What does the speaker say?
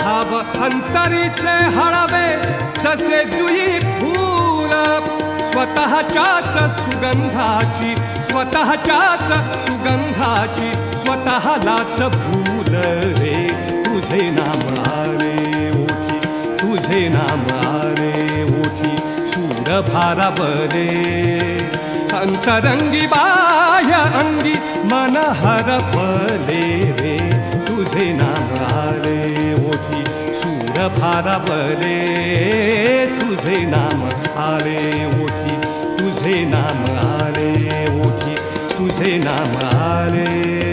भाव अंतरीचे हळवे जसे जुई फूल स्वतःच्याच सुगंधाची स्वतःलाच भूल रे तुझे नाम आले ओठी तुझे नाम आले ओठी सूर भारावले अंतरंगी बाह्य अंगी मन हरपले रे तुझे नाम आले ओठी सूर भारावले तुझे नाम आले ओठी तुझे नाम आले ओठी तुझे नाम आले